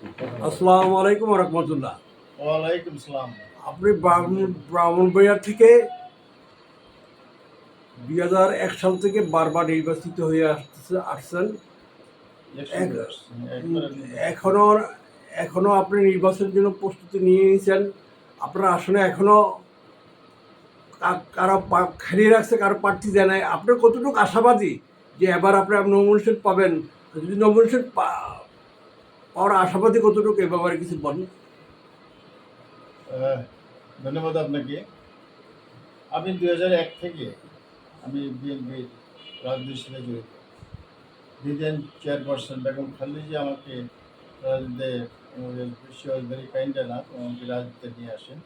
আসসালামু আলাইকুম রহমতুল্লাহ। ওয়ালাইকুম সালাম। আপনি ব্রাহ্মণবাড়িয়া থেকে 2001 সাল থেকে বারবার নির্বাচিত হয়ে আসছেন। ইলেকশন এক- করে আসছি, একবারে নির্বাচিত হয়েছি। এখনো এখনো আপনি নির্বাচনের জন্য প্রস্তুতি নিয়ে নিয়েছেন। আপনার আসনে এখনো কারো খালি রাখছে, কারো প্রার্থী দেয় নাই। আপনার কতটুকু আশাবাদী যে এবার আপনি নমিনেশন পাবেন? যদি নমিনেশন পাওয়ার আশাবাদী কতটুকু, এ ব্যাপারে কিছু বলেন। আহ, ধন্যবাদ আপনাকে। আমি 2001 থেকে আমি বিএনপির রাজনীতির সাথে জড়িত। দিদেন চেয়ারপারসন বেগম খালেদা আমাকে রাজনীতিতে ভেরি কাইন্ড এনাফ আমাকে রাজনীতিতে নিয়ে আসেন।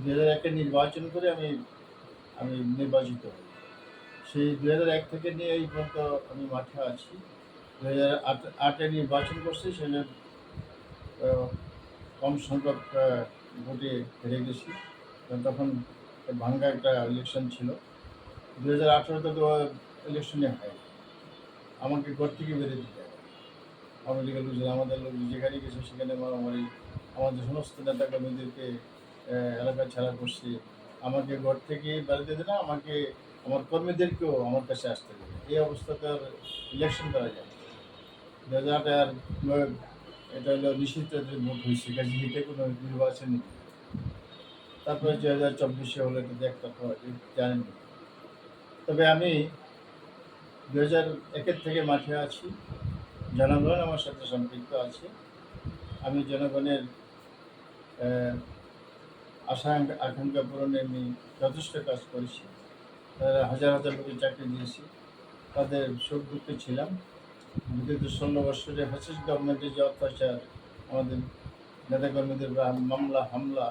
2001-এ নির্বাচন করে আমি আমি নির্বাচিত হই। সেই 2001 থেকে নিয়ে এই পর্যন্ত আমি মাঠে আছি। 2008-এ নির্বাচন করছি, সেখানে আহ, কম সংখ্যক ভোটে হেরে গেছি। কারণ তখন ভাঙ্গা একটা ইলেকশন ছিল। 2018-তে তো ইলেকশনে হয়, আমাকে ঘর থেকে বেরিয়ে দিতে হয়। আওয়ামী লীগের লোকজন, আমাদের লোক যেখানে গেছে সেখানে মারামারি, আমাদের সমস্ত নেতা কর্মীদেরকে এলাকা ছাড়া করছে। আমাকে ঘর থেকে বেরোতে দেয় না, আমাকে আমার কর্মীদেরকেও আমার কাছে আসতে দেয় না। এই অবস্থাতে আর ইলেকশন করা যায় না। 2008 আর এটা হলো নিষিদ্ধ যে ভোট হয়েছে, কাজে এটা কোনো নির্বাচন নেই। তারপরে 2024-এ হলো, এটা একটা জানেন। তবে আমি 2001-এর থেকে মাঠে আছি। জনগণ আমার সাথে সম্পৃক্ত আছে। আমি জনগণের আশা আকাঙ্ক্ষা পূরণে আমি যথেষ্ট কাজ করেছি। তারা হাজার হাজার লোকের চাকরি দিয়েছি, তাদের সুখ দুঃখে ছিলাম। বিগত 16 বছরে হাসিস গভর্নমেন্টের যে অত্যাচার, আমাদের নেতাকর্মীদের মামলা হামলা,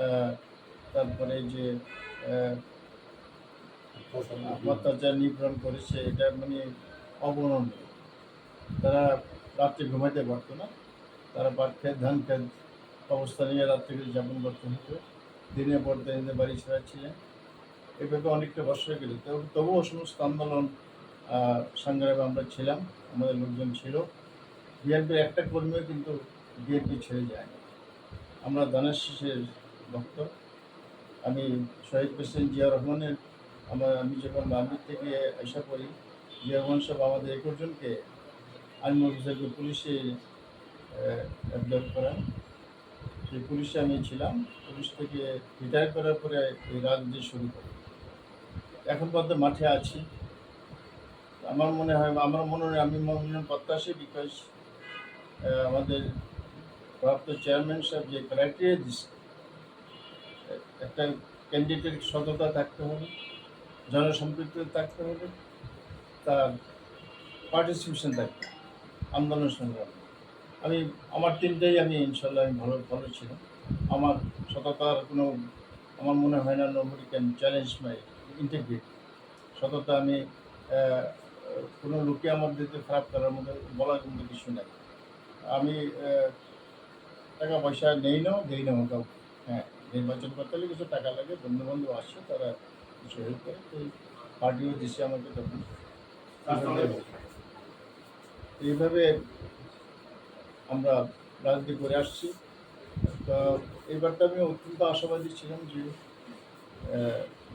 আহ, তারপরে যে আহ, অত্যাচার নিপীড়ন করেছে, এটা মানে অবর্ণনীয়। তারা রাত্রে ঘুমাইতে পারতো না, তারা পাট খেত ধান খেত অবস্থা নিয়ে রাত্রিগুলো যাপন করতে হতো। দিনের পর দিন বাড়ি ছাড়া ছিলেন। এভাবে অনেকটা বছর গেল, তবুও সমস্ত আন্দোলন সংগ্রামে আমরা ছিলাম, আমাদের লোকজন ছিল। বিএনপির একটা কর্মীও কিন্তু বিএনপি ছেড়ে যায়নি। আমরা ধানের শীষের ভক্ত। আমি শহীদ প্রেসিডেন্ট জিয়া রহমানের আমি যখন আর্মি থেকে আশা করি, জিয়া রহমান সাহেব আমাদের 21 জনকে আর্মি অফিসারকে পুলিশে অ্যাবজর্ব করেন। সেই পুলিশে আমি ছিলাম। পুলিশ থেকে রিটায়ার করার পরে এই রাজনীতি শুরু করি। এখন পর্যন্ত মাঠে আছি। আমার মনে হয়, আমি মনে প্রত্যাশী, বিকজ আমাদের প্রাপ্ত চেয়ারম্যান সাহেব যে ক্রাইটেরিয়া দিচ্ছে, একটা ক্যান্ডিডেটের সততা থাকতে হবে, জনসম্পৃক্ত থাকতে হবে, তার পার্টিসিপেশন থাকতে হবে, আন্দোলন সংগ্রাম। আমি আমার তিনটেই আমি ইনশাল্লাহ আমি ভালো ভালো ছিলাম। আমার সততার কোনো, আমার মনে হয় না nobody can challenge my integrity. সততা আমি আহ, কোনো লোকে আমার দিতে খারাপ করার মধ্যে বলার মধ্যে কিছু নাই। আমি টাকা পয়সা নেই না, দেই না কাউকে। হ্যাঁ, নির্বাচন করতে হলে কিছু টাকা লাগে, বন্ধু বান্ধব আসছে, তারা কিছু হেল্প করে, তো পার্টিও দিচ্ছে আমাকে তখন। এইভাবে আমরা রাজনীতি করে আসছি। তো এইবারটা আমি অত্যন্ত আশাবাদী ছিলাম যে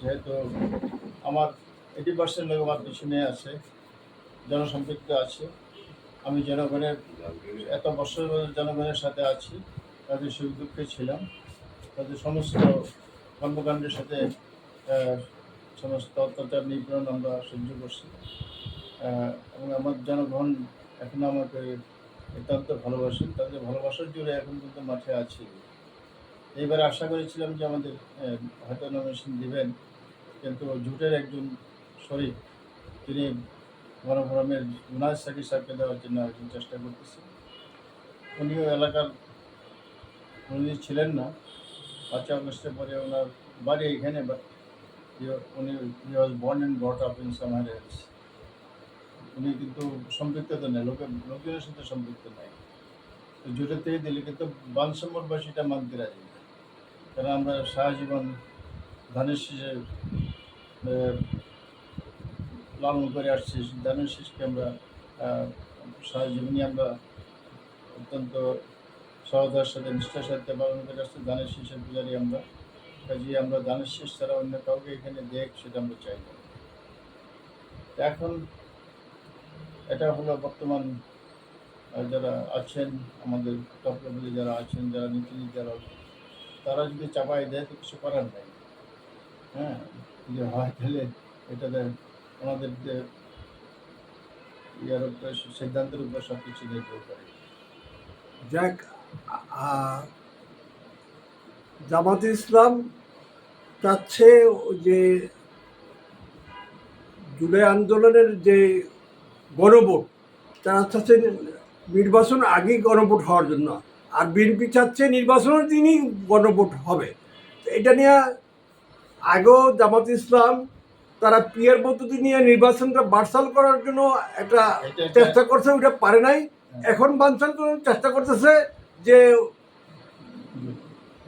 যেহেতু আমার 80% লোক আমার পিছনে আছে, জনসম্পৃক্ত আছে, আমি জনগণের এত বছর জনগণের সাথে আছি, তাদের সুখ দুঃখে ছিলাম, তাদের সমস্ত কর্মকাণ্ডের সাথে আহ, সমস্ত অত্যাচার নিপীড়ন আমরা সহ্য করছি। এবং আমার জনগণ এখন আমাকে অত্যন্ত ভালোবাসেন, তাদের ভালোবাসার জুড়ে এখন কিন্তু মাঠে আছি। এইবার আশা করেছিলাম যে আমাদের হয়তো নমিনেশন দিবেন, কিন্তু জোটের একজন শরিক, তিনি গণফোরামের মুনাজ সাকি সাহেবকে দেওয়ার জন্য একজন চেষ্টা করতেছে। উনিও এলাকার, উনি ছিলেন না। 5 আগস্টের পরে ওনার বাড়ি এখানে, উনি was born and brought up in summer else. উনি কিন্তু সম্পৃক্ত তো নেই, লোকজনের সাথে সম্পৃক্ত নাই। তো জোটের থেকে দিলে কিন্তু বানসম্মরবাসীটা মানতে রাজি না। কারণ আমরা সারা জীবন ধানের শীষে লালন করে আসছি, ধানের শীষকে আমরা সারা জীবনই আমরা অত্যন্ত সহতার সাথে নিষ্ঠার সাথে পালন করে আসছে। ধানের শীষের পূজারি আমরা, কাজেই আমরা ধানের শীষ ছাড়া অন্য কাউকে এখানে দেখ সেটা আমরা চাই না। এখন এটা হলো বর্তমান যারা আছেন আমাদের টপ লেভেলে যারা আছেন, যারা নীতিনিক যারা, তারা যদি চাপাই দেয় তো কিছু করার নাই। হ্যাঁ, যদি হয় তাহলে এটাতে আমাদের যে ইয়ার উপরে সিদ্ধান্তের উপর সব কিছু নির্ভর করে। যাক, আহ, জামাতে ইসলাম চাচ্ছে যে জুলাই আন্দোলনের যে গণভোট, তারা চাচ্ছে নির্বাচন আগেই গণভোট হওয়ার জন্য, আর বিএনপি চাচ্ছে নির্বাচনের দিনই গণভোট হবে। তো এটা নিয়ে আগেও জামাত ইসলাম তারা পিয়ার পদ্ধতি নিয়ে নির্বাচনটা বারসাল করার জন্য একটা চেষ্টা করছে, ওটা পারে নাই। এখন বানচাল করার চেষ্টা করতেছে, যে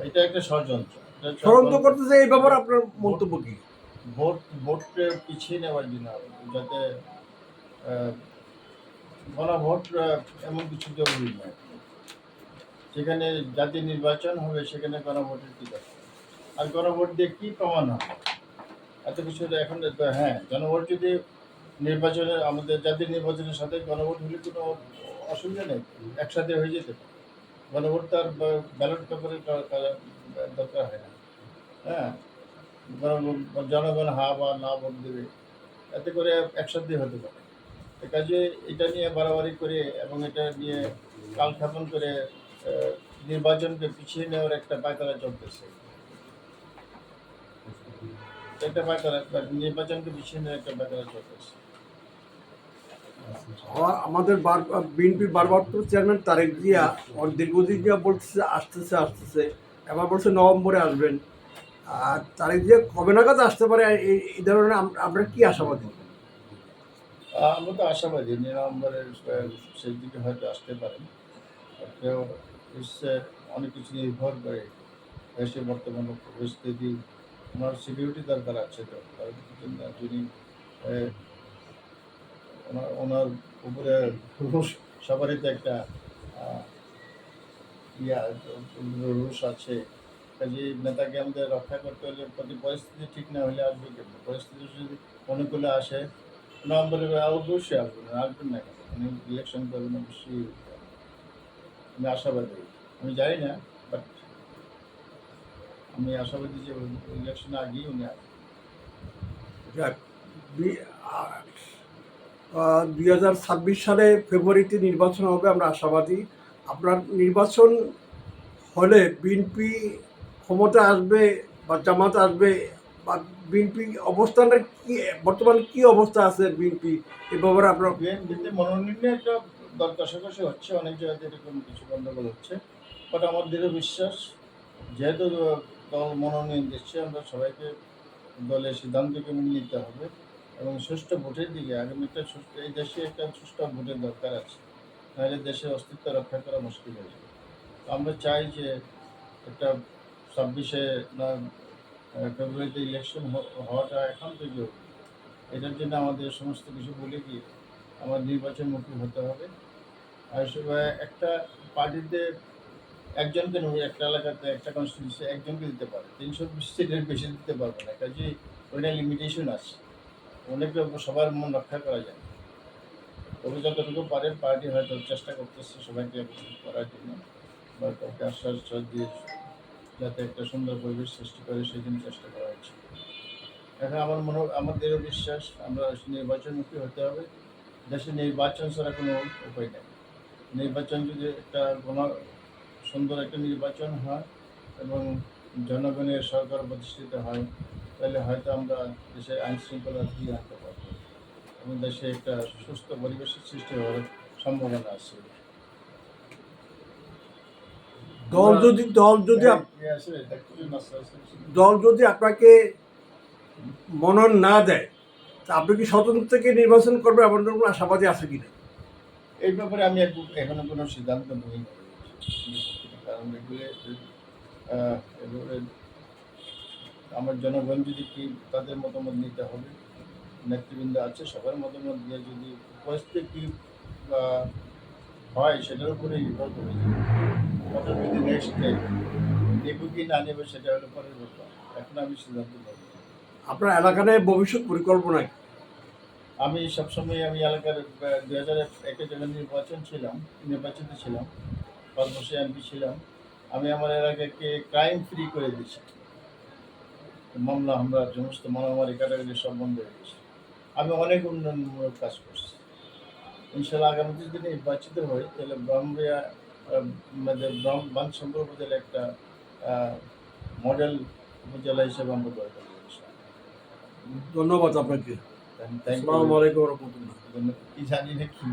এটা একটা ষড়যন্ত্র, ষড়যন্ত্র করতেছে। এই ব্যাপারে আপনার মন্তব্য কি? ভোটকে পিছিয়ে নেওয়ার জন্য, যাতে গণভোট এমন কিছু জরুরি নয়। যেখানে জাতীয় নির্বাচন হবে সেখানে গণভোটের কি দরকার? আর গণভোট দিয়ে কি প্রমাণ হবে? এত কিছু এখন হ্যাঁ, গণভোট যদি নির্বাচনের আমাদের জাতীয় নির্বাচনের সাথে গণভোট হলে কোনো অসুবিধা নেই, একসাথে হয়ে যেতে পারে। গণভোট তার ব্যালট পেপারের দরকার হয় না। হ্যাঁ, জনগণ হা বা না ভোট দেবে, এতে করে একসাথে হতে পারে। কাজে এটা নিয়ে বাড়াবাড়ি করে এবং এটা নিয়ে কালক্ষেপণ করে নির্বাচনকে পিছিয়ে নেওয়ার একটা পায়তারা চলতেছে। একটা পায়তারা, নির্বাচনকে পিছিয়ে নেওয়ার একটা পায়তারা চলতেছে। আমাদের বিএনপির ভারপ্রাপ্ত চেয়ারম্যান তারেক জিয়া দীর্ঘদিন জিয়া বলতেছে আসতেছে আসতেছে, এবার বলছে নভেম্বরে আসবেন। আর তারেক জিয়া কবে নাগাদ আসতে পারে, এই ধরনের আপনার কি আশাবাদী? আমরা তো আশাবাদী নভেম্বরের সেই দিকে হয়তো আসতে পারেন। কেউ অনেক কিছু নির্ভর করে দেশে বর্তমান পরিস্থিতি, ওনার সিকিউরিটি দরকার আছে। তো যিনি ওনার উপরে সবারই তো একটা রুশ আছে। কাজে নেতাকে আমাদের রক্ষা করতে হলে প্রতি পরিস্থিতি ঠিক না হলে আসবে কেমন? পরিস্থিতি যদি অনুকূলে আসে নভেম্বরে অবশ্যই আসবেন, আসবেন না কেন? উনি ইলেকশন করবেন অবশ্যই। আমি আশাবাদী, আমি জানি না, বাট আমি আশাবাদী যে ইলেকশনে আগেই উনি আসবেন। যাক, 2026 সালে ফেব্রুয়ারিতে নির্বাচন হবে, আমরা আশাবাদী। আপনার নির্বাচন হলে বিএনপি ক্ষমতা আসবে বা জামাত আসবে, বা বিএনপি অবস্থানটা কি, বর্তমানে কি অবস্থা আছে বিএনপি, এ ব্যাপারে আপনার? বিএনপিতে মনোনয়নে একটা দর কষাকষি হচ্ছে, অনেক জায়গাতে এরকম কিছু গণ্ডগোল হচ্ছে। বাট আমার দৃঢ় বিশ্বাস, যেহেতু দল মনোনয়ন দিচ্ছে, আমরা সবাইকে দলের সিদ্ধান্তকে মেনে নিতে হবে এবং সুষ্ঠু ভোটের দিকে আগামীটা এই দেশে একটা সুষ্ঠু ভোটের দরকার আছে, নাহলে দেশের অস্তিত্ব রক্ষা করা মুশকিল হয়ে যাবে। আমরা চাই যে একটা 26 ফেব্রুয়ারিতে ইলেকশন হওয়াটা এখন তো জরুরি। এটার জন্য আমাদের সমস্ত কিছু বলে কি আমার নির্বাচনমুখী হতে হবে। আর একটা পার্টিতে একজনকে নয়, একটা এলাকাতে একটা কনস্টিটিউন্সি একজনকে দিতে পারে, 320 সিটের বেশি দিতে পারবে না। কাজে ওইটা লিমিটেশন আছে, অনেকে সবার মন রক্ষা করা যায় না। তবে যতটুকু পারে পার্টি হয়তো চেষ্টা করতেছে সবাইকে করার জন্য, বা কাউকে আশ্বাস দিয়ে যাতে একটা সুন্দর পরিবেশ সৃষ্টি করে সেই জন্য চেষ্টা করা হচ্ছে। এখন আমাদের বিশ্বাস আমরা নির্বাচনমুখী হতে হবে। দেশে নির্বাচন ছাড়া কোনো উপায় নেই। নির্বাচন যদি একটা সুন্দর একটা নির্বাচন হয় এবং জনগণের সরকার প্রতিষ্ঠিত হয়, তাহলে হয়তো আমরা দেশের আইন শৃঙ্খলা ফিরিয়ে আনতে পারবো এবং দেশে একটা সুস্থ পরিবেশের সৃষ্টি হওয়ার সম্ভাবনা আছে। দল যদি আপনাকে মনোনয়ন না দেয়, তা আপনি কি স্বতন্ত্র থেকে নির্বাচন করবেন, এমন কোনো আশাবাদী আছে কিনা? এই ব্যাপারে আমি এখনো কোনো সিদ্ধান্ত নিই, কারণ এগুলো আমার জনগণ যদি কি তাদের মতামত নিতে হবে, নেতৃবৃন্দ আছে সবার মতামত দিয়ে যদি পরিস্থিতি বা হয় সেটার উপরে নির্ভর করে কত যদি নেক্সট ডে নেব কি না নেবে সেটা হলো পরের ব্যাপার। এখন আমি সিদ্ধান্ত নেব না। আপনার এলাকার ভবিষ্যৎ পরিকল্পনা কি? আমি সবসময় আমি এলাকার 2001-এ যখন নির্বাচিত ছিলাম 5 বছর এমপি ছিলাম, আমি আমার এলাকাকে ক্রাইম ফ্রি করে দিয়েছি। মামলা হামলা সমস্ত মারামারি কাটাকাটি সব বন্ধ হয়ে গেছে। আমি অনেক উন্নয়নমূলক কাজ করছি। ইনশাল্লাহ আগামীতে যদি নির্বাচিত হই তাহলে ব্রাহ্মণবাড়িয়া বাঞ্ছন্দ্র উপজেলা একটা মডেল উপজেলা হিসেবে আমরা গড়ে তুলব ইনশাআল্লাহ। ধন্যবাদ আপনাকে। Thank you. আসসালামু আলাইকুম রহমতুল্লাহ। কি জানি না কি